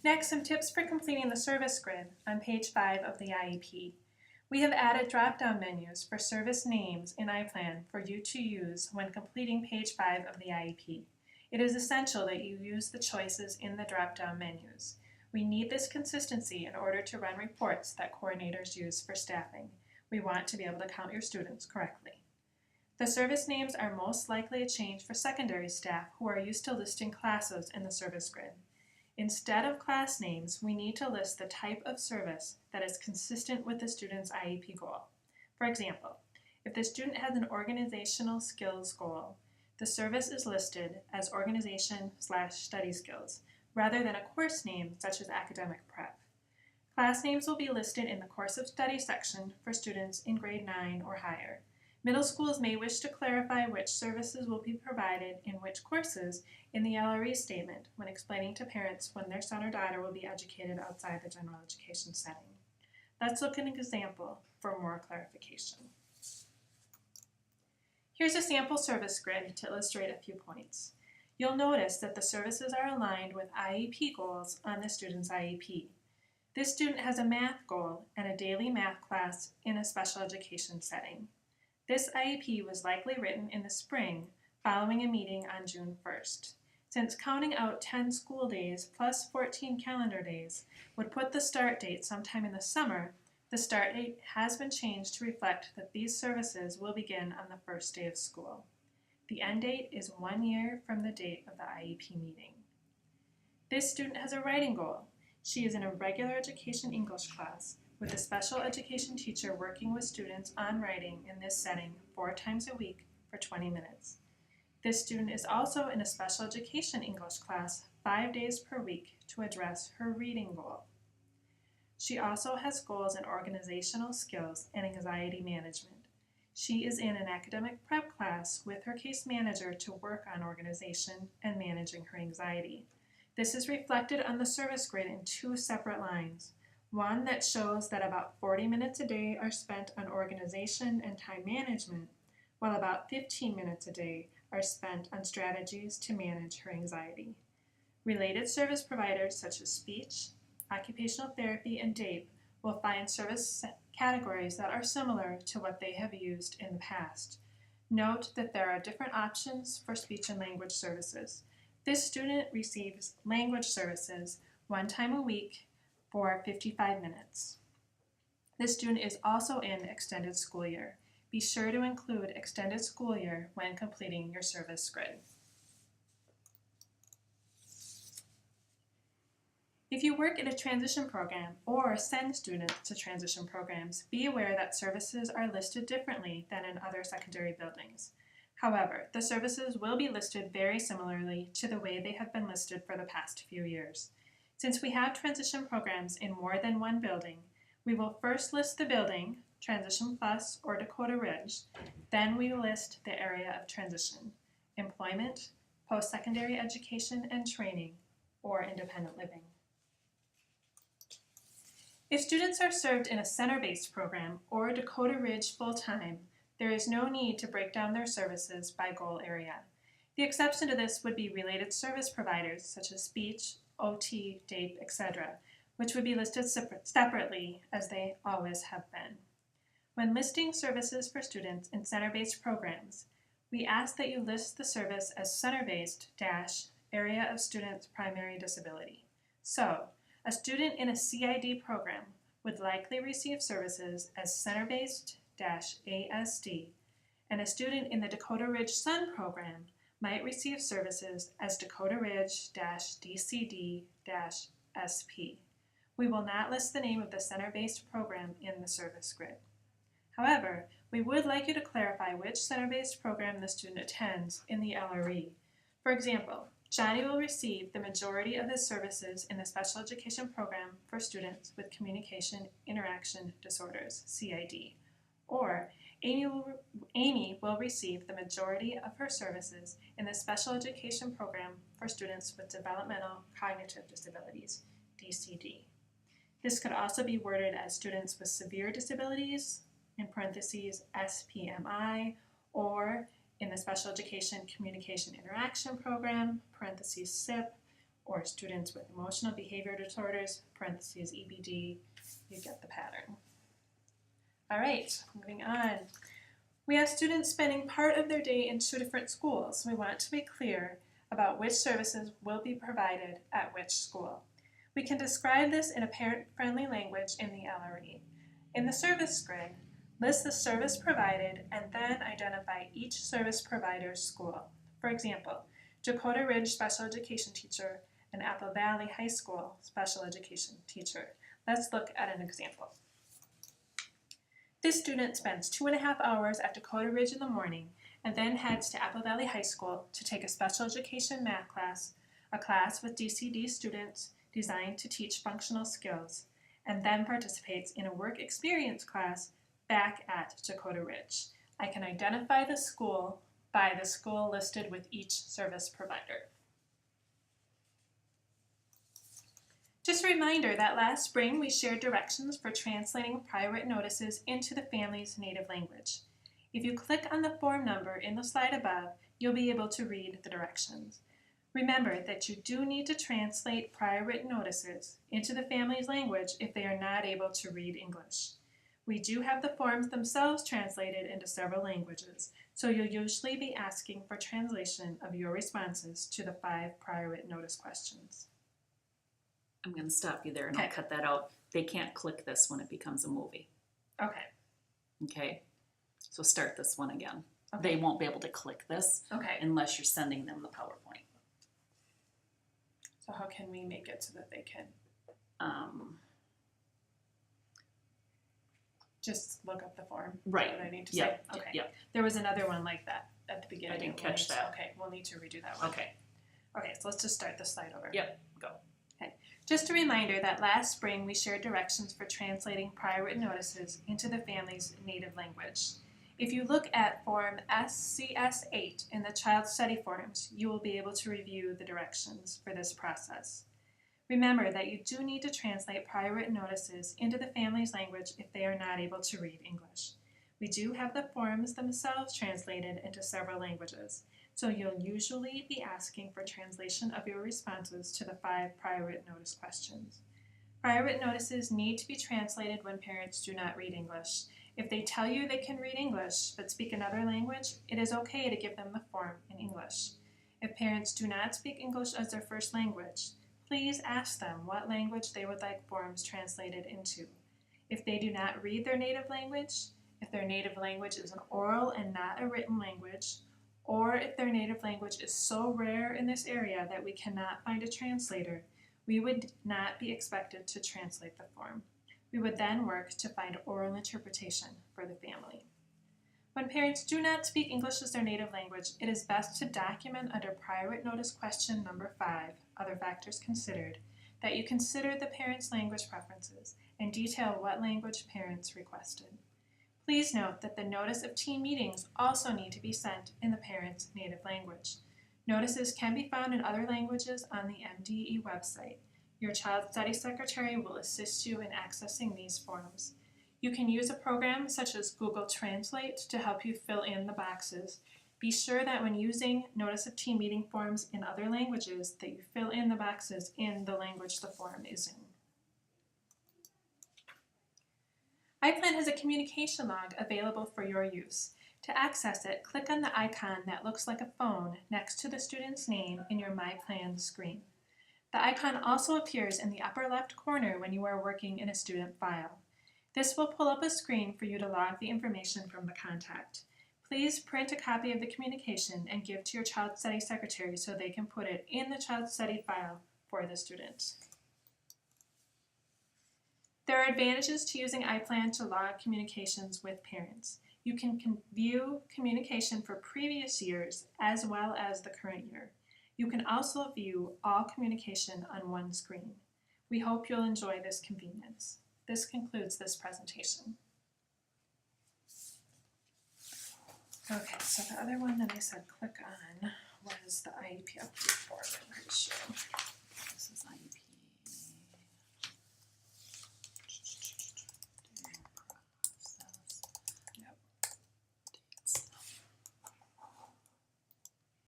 Next, some tips for completing the service grid on page 5 of the IEP. We have added drop-down menus for service names in iPlan for you to use when completing page 5 of the IEP. It is essential that you use the choices in the drop-down menus. We need this consistency in order to run reports that coordinators use for staffing. We want to be able to count your students correctly. The service names are most likely a change for secondary staff who are used to listing classes in the service grid. Instead of class names, we need to list the type of service that is consistent with the student's IEP goal. For example, if the student has an organizational skills goal, the service is listed as organization/study skills, rather than a course name such as academic prep. Class names will be listed in the course of study section for students in grade 9 or higher. Middle schools may wish to clarify which services will be provided in which courses in the LRE statement when explaining to parents when their son or daughter will be educated outside the general education setting. Let's look at an example for more clarification. Here's a sample service grid to illustrate a few points. You'll notice that the services are aligned with IEP goals on the student's IEP. This student has a math goal and a daily math class in a special education setting. This IEP was likely written in the spring following a meeting on June 1st. Since counting out 10 school days plus 14 calendar days would put the start date sometime in the summer, the start date has been changed to reflect that these services will begin on the first day of school. The end date is 1 year from the date of the IEP meeting. This student has a writing goal. She is in a regular education English class with a special education teacher working with students on writing in this setting 4 times a week for 20 minutes. This student is also in a special education English class 5 days per week to address her reading goal. She also has goals in organizational skills and anxiety management. She is in an academic prep class with her case manager to work on organization and managing her anxiety. This is reflected on the service grid in 2 separate lines. One that shows that about 40 minutes a day are spent on organization and time management, while about 15 minutes a day are spent on strategies to manage her anxiety. Related service providers such as speech, occupational therapy, and DAPE will find service categories that are similar to what they have used in the past. Note that there are different options for speech and language services. This student receives language services 1 time a week for 55 minutes. This student is also in extended school year. Be sure to include extended school year when completing your service grid. If you work in a transition program or send students to transition programs, be aware that services are listed differently than in other secondary buildings. However, the services will be listed very similarly to the way they have been listed for the past few years. Since we have transition programs in more than one building, we will first list the building, Transition Plus or Dakota Ridge, then we will list the area of transition, employment, post-secondary education and training, or independent living. If students are served in a center-based program or Dakota Ridge full-time, there is no need to break down their services by goal area. The exception to this would be related service providers such as speech, OT, DAPE, etc., which would be listed separately as they always have been. When listing services for students in center-based programs, we ask that you list the service as center-based - area of student's primary disability. So, a student in a CID program would likely receive services as center-based - ASD, and a student in the Dakota Ridge Sun program might receive services as Dakota Ridge - DCD - SP. We will not list the name of the center-based program in the service grid. However, we would like you to clarify which center-based program the student attends in the LRE. For example, Johnny will receive the majority of his services in the special education program for students with communication interaction disorders, CID, or Amy will receive the majority of her services in the special education program for students with developmental cognitive disabilities, DCD. This could also be worded as students with severe disabilities, in parentheses SPMI, or in the special education communication interaction program, parentheses SIP, or students with emotional behavior disorders, parentheses EBD, you get the pattern. All right, moving on. We have students spending part of their day in 2 different schools. We want to be clear about which services will be provided at which school. We can describe this in a parent-friendly language in the LRE. In the service grid, list the service provided and then identify each service provider's school. For example, Dakota Ridge Special Education Teacher and Apple Valley High School Special Education Teacher. Let's look at an example. This student spends 2.5 hours at Dakota Ridge in the morning and then heads to Apple Valley High School to take a special education math class, a class with DCD students designed to teach functional skills, and then participates in a work experience class back at Dakota Ridge. I can identify the school by the school listed with each service provider. Just a reminder that last spring we shared directions for translating prior written notices into the family's native language. If you click on the form number in the slide above, you'll be able to read the directions. Remember that you do need to translate prior written notices into the family's language if they are not able to read English. We do have the forms themselves translated into several languages, so you'll usually be asking for translation of your responses to the 5 prior written notice questions. I'm going to stop you there and Okay. I'll cut that out. They can't click this when it becomes a movie. Okay. Okay? So start this one again. Okay. They won't be able to click this Okay. unless you're sending them the PowerPoint. So how can we make it so that they can just look up the form? Right. What I need to Yep. say? Okay. Yep. There was another one like that at the beginning. I didn't We'll catch need to- that. Okay, we'll need to redo that one. Okay. Okay, so let's just start the slide over. Yep. Go. Just a reminder that last spring we shared directions for translating prior written notices into the family's native language. If you look at Form SCS8 in the Child Study Forms, you will be able to review the directions for this process. Remember that you do need to translate prior written notices into the family's language if they are not able to read English. We do have the forms themselves translated into several languages, so you'll usually be asking for translation of your responses to the 5 prior written notice questions. Prior written notices need to be translated when parents do not read English. If they tell you they can read English but speak another language, it is okay to give them the form in English. If parents do not speak English as their first language, please ask them what language they would like forms translated into. If they do not read their native language, if their native language is an oral and not a written language, or if their native language is so rare in this area that we cannot find a translator, we would not be expected to translate the form. We would then work to find oral interpretation for the family. When parents do not speak English as their native language, it is best to document under prior written notice question number 5, other factors considered, that you consider the parents' language preferences and detail what language parents requested. Please note that the notice of team meetings also need to be sent in the parent's native language. Notices can be found in other languages on the MDE website. Your Child Study Secretary will assist you in accessing these forms. You can use a program such as Google Translate to help you fill in the boxes. Be sure that when using notice of team meeting forms in other languages that you fill in the boxes in the language the form is in. iPlan has a communication log available for your use. To access it, click on the icon that looks like a phone next to the student's name in your MyPlan screen. The icon also appears in the upper left corner when you are working in a student file. This will pull up a screen for you to log the information from the contact. Please print a copy of the communication and give to your Child Study Secretary so they can put it in the Child Study file for the student. There are advantages to using iPlan to log communications with parents. You can view communication for previous years as well as the current year. You can also view all communication on one screen. We hope you'll enjoy this convenience. This concludes this presentation. Okay, so the other one that I said click on was the IEP update form, I'm pretty sure. This is IEP.